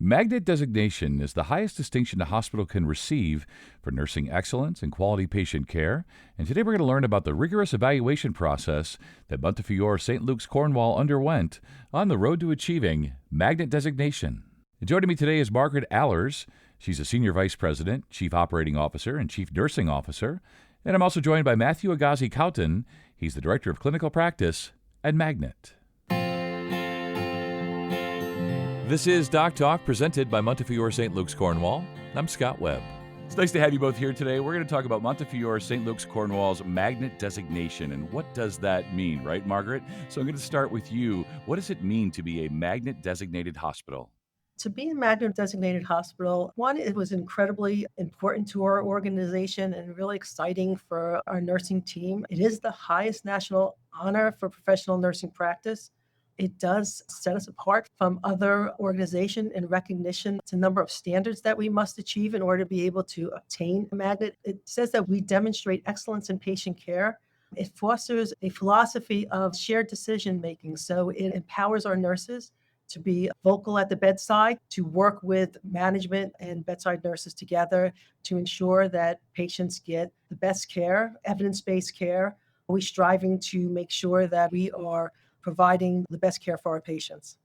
Magnet designation is the highest distinction a hospital can receive for nursing excellence and quality patient care. And today we're going to learn about the rigorous evaluation process that Montefiore St. Luke's Cornwall underwent on the road to achieving Magnet designation. And joining me today is Margaret Allers. She's a Senior Vice President, Chief Operating Officer, and Chief Nursing Officer. And I'm also joined by Matthew Agazi-Cowton. He's the Director of Clinical Practice at Magnet. This is Doc Talk, presented by Montefiore St. Luke's Cornwall. I'm Scott Webb. It's nice to have you both here today. We're going to talk about Montefiore St. Luke's Cornwall's Magnet designation, and what does that mean, right, Margaret? So I'm going to start with you. What does it mean to be a Magnet designated hospital? To be a Magnet designated hospital, one, it was incredibly important to our organization and really exciting for our nursing team. It is the highest national honor for professional nursing practice. It does set us apart from other organizations in recognition. It's a number of standards that we must achieve in order to be able to obtain a Magnet. It says that we demonstrate excellence in patient care. It fosters a philosophy of shared decision making. So it empowers our nurses to be vocal at the bedside, to work with management and bedside nurses together to ensure that patients get the best care, evidence-based care. We're striving to make sure that we are providing the best care for our patients.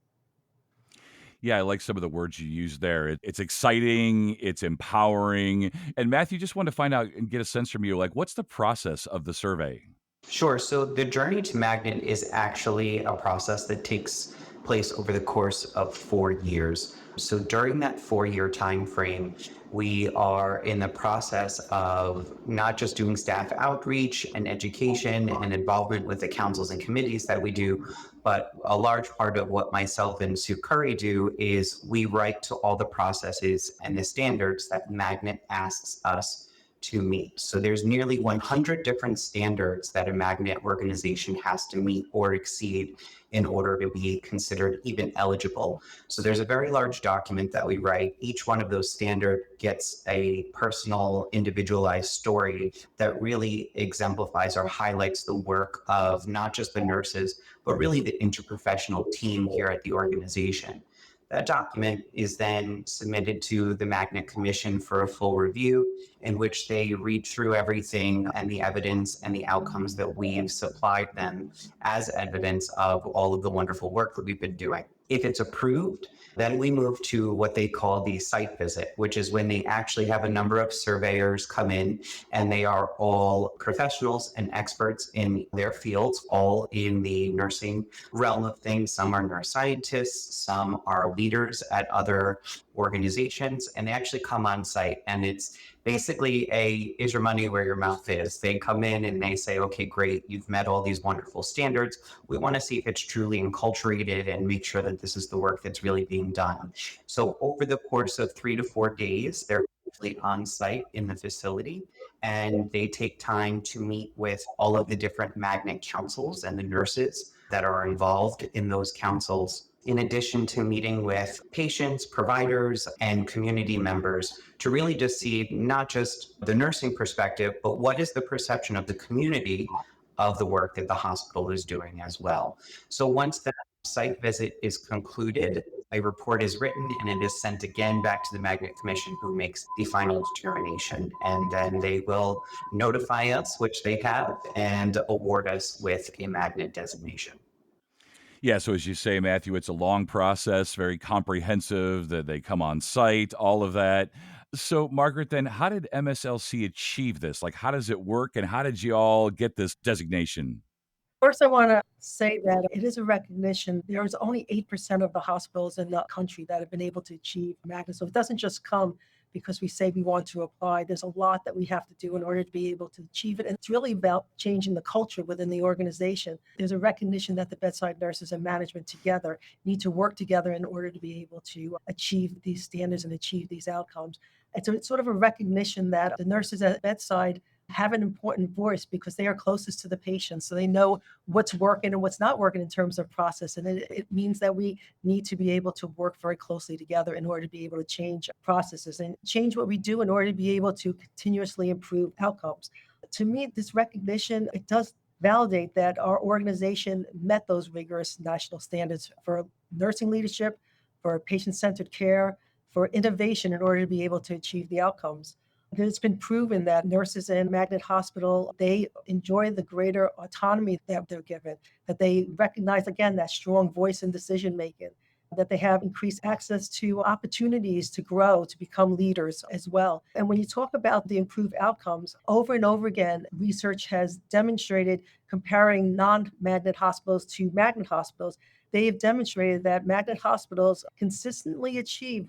Yeah, I like some of the words you used there. It's exciting, it's empowering. And Matthew, just wanted to find out and get a sense from you, like, what's the process of the survey? Sure. So the journey to Magnet is actually a process that takes place over the course of 4 years. So during that 4-year time frame, we are in the process of not just doing staff outreach and education and involvement with the councils and committees that we do, but a large part of what myself and Sue Curry do is we write to all the processes and the standards that Magnet asks us to meet. So there's nearly 100 different standards that a Magnet organization has to meet or exceed in order to be considered even eligible. So there's a very large document that we write. Each one of those standards gets a personal, individualized story that really exemplifies or highlights the work of not just the nurses, but really the interprofessional team here at the organization. That document is then submitted to the Magnet Commission for a full review, in which they read through everything and the evidence and the outcomes that we've supplied them as evidence of all of the wonderful work that we've been doing. If it's approved, then we move to what they call the site visit, which is when they actually have a number of surveyors come in, and they are all professionals and experts in their fields, all in the nursing realm of things. Some are nurse scientists, some are leaders at other organizations, and they actually come on site. And it's basically is your money where your mouth is. They come in and they say, okay, great, you've met all these wonderful standards. We want to see if it's truly enculturated and make sure that this is the work that's really being done. So over the course of 3 to 4 days, they're actually on site in the facility, and they take time to meet with all of the different Magnet councils and the nurses that are involved in those councils, in addition to meeting with patients, providers, and community members to really just see not just the nursing perspective, but what is the perception of the community of the work that the hospital is doing as well. So once that site visit is concluded, a report is written and it is sent again back to the Magnet Commission, who makes the final determination. And then they will notify us, which they have, and award us with a Magnet designation. Yeah, so as you say, Matthew, it's a long process, very comprehensive, that they come on site, all of that. So, Margaret, then how did MSLC achieve this? Like, how does it work, and how did you all get this designation? First, I want to say that it is a recognition. There's only 8% of the hospitals in the country that have been able to achieve Magnet. So it doesn't just come because we say we want to apply. There's a lot that we have to do in order to be able to achieve it. And it's really about changing the culture within the organization. There's a recognition that the bedside nurses and management together need to work together in order to be able to achieve these standards and achieve these outcomes. And so it's sort of a recognition that the nurses at bedside have an important voice because they are closest to the patient. So they know what's working and what's not working in terms of process. And it means that we need to be able to work very closely together in order to be able to change processes and change what we do in order to be able to continuously improve outcomes. To me, this recognition, it does validate that our organization met those rigorous national standards for nursing leadership, for patient-centered care, for innovation in order to be able to achieve the outcomes. It's been proven that nurses in Magnet Hospital, they enjoy the greater autonomy that they're given, that they recognize, again, that strong voice in decision making, that they have increased access to opportunities to grow, to become leaders as well. And when you talk about the improved outcomes, over and over again, research has demonstrated, comparing non-magnet hospitals to magnet hospitals, they have demonstrated that magnet hospitals consistently achieve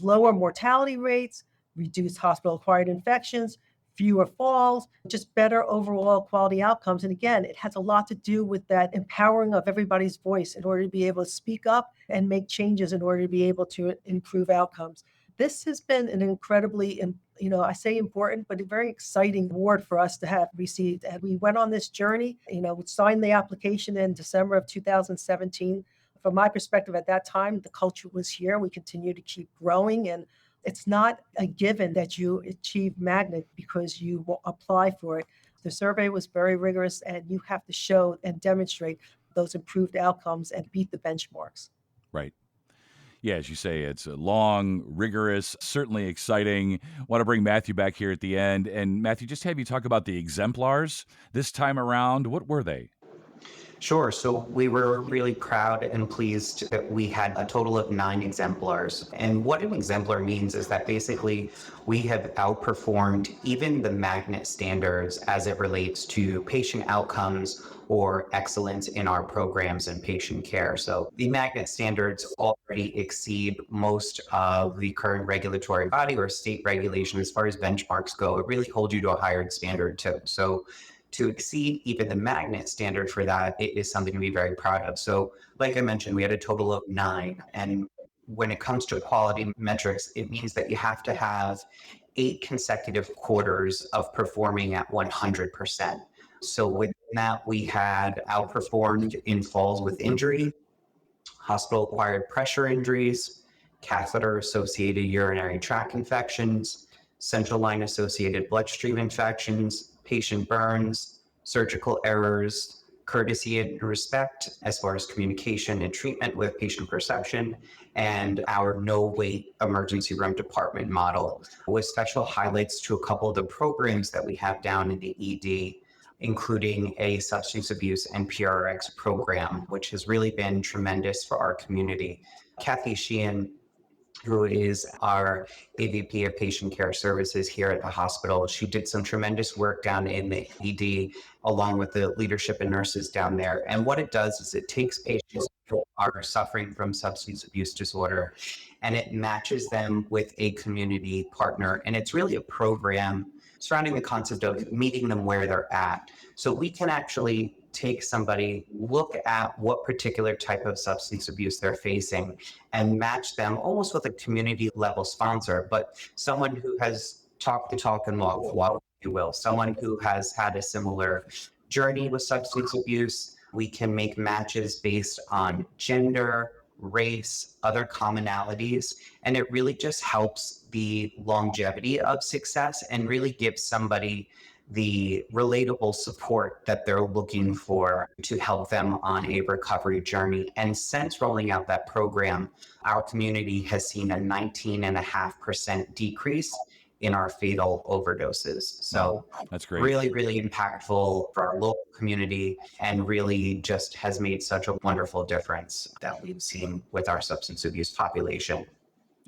lower mortality rates, reduced hospital-acquired infections, fewer falls, just better overall quality outcomes. And again, it has a lot to do with that empowering of everybody's voice in order to be able to speak up and make changes in order to be able to improve outcomes. This has been an incredibly, I say important, but a very exciting award for us to have received. And we went on this journey, we signed the application in December of 2017. From my perspective at that time, the culture was here. We continue to keep growing, and it's not a given that you achieve magnet because you will apply for it. The survey was very rigorous, and you have to show and demonstrate those improved outcomes and beat the benchmarks. Right. Yeah, as you say, it's long, rigorous, certainly exciting. Want to bring Matthew back here at the end. And Matthew, just have you talk about the exemplars this time around. What were they? Sure. So we were really proud and pleased that we had a total of 9 exemplars. And what an exemplar means is that basically we have outperformed even the magnet standards as it relates to patient outcomes or excellence in our programs and patient care. So the magnet standards already exceed most of the current regulatory body or state regulation as far as benchmarks go. It really holds you to a higher standard too. So to exceed even the magnet standard for that, it is something to be very proud of. So like I mentioned, we had a total of 9. And when it comes to quality metrics, it means that you have to have 8 consecutive quarters of performing at 100%. So with that, we had outperformed in falls with injury, hospital-acquired pressure injuries, catheter-associated urinary tract infections, central line-associated bloodstream infections, patient burns, surgical errors, courtesy and respect as far as communication and treatment with patient perception, and our no-wait emergency room department model, with special highlights to a couple of the programs that we have down in the ED, including a substance abuse and PRX program, which has really been tremendous for our community. Kathy Sheehan, who is our AVP of Patient Care Services here at the hospital, she did some tremendous work down in the ED, along with the leadership and nurses down there. And what it does is it takes patients who are suffering from substance abuse disorder and it matches them with a community partner. And it's really a program surrounding the concept of meeting them where they're at. So we can actually take somebody, look at what particular type of substance abuse they're facing, and match them almost with a community level sponsor, but someone who has talked the talk and walk the walk, if you will, someone who has had a similar journey with substance abuse. We can make matches based on gender, race, other commonalities, and it really just helps the longevity of success and really gives somebody the relatable support that they're looking for to help them on a recovery journey. And since rolling out that program, our community has seen a 19.5% decrease in our fatal overdoses. So that's great. Really, really impactful for our local community, and really just has made such a wonderful difference that we've seen with our substance abuse population.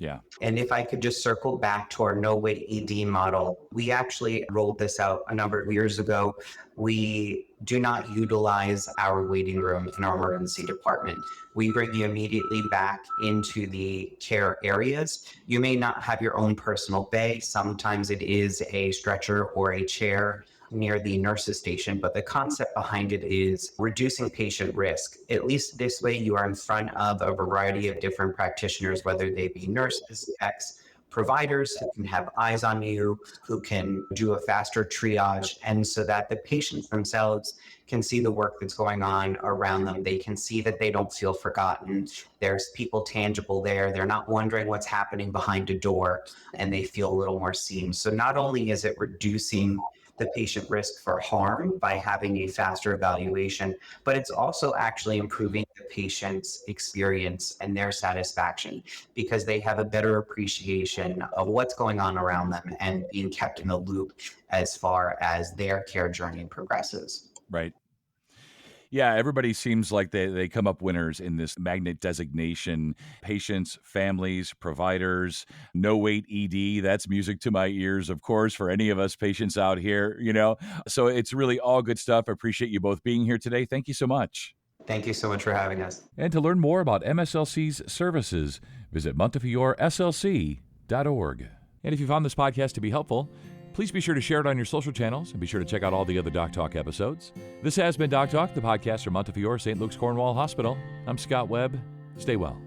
Yeah. And if I could just circle back to our no-wait ED model, we actually rolled this out a number of years ago. We do not utilize our waiting room in our emergency department. We bring you immediately back into the care areas. You may not have your own personal bay. Sometimes it is a stretcher or a chair near the nurse's station, but the concept behind it is reducing patient risk. At least this way, you are in front of a variety of different practitioners, whether they be nurses, providers who can have eyes on you, who can do a faster triage, and so that the patients themselves can see the work that's going on around them. They can see that they don't feel forgotten. There's people tangible there. They're not wondering what's happening behind a door, and they feel a little more seen. So not only is it reducing the patient risk for harm by having a faster evaluation, but it's also actually improving the patient's experience and their satisfaction because they have a better appreciation of what's going on around them and being kept in the loop as far as their care journey progresses. Right. Yeah, everybody seems like they come up winners in this magnet designation. Patients, families, providers, no wait ED. That's music to my ears, of course, for any of us patients out here, So it's really all good stuff. I appreciate you both being here today. Thank you so much. Thank you so much for having us. And to learn more about MSLC's services, visit montefioreslc.org. And if you found this podcast to be helpful, please be sure to share it on your social channels and be sure to check out all the other Doc Talk episodes. This has been Doc Talk, the podcast from Montefiore St. Luke's Cornwall Hospital. I'm Scott Webb. Stay well.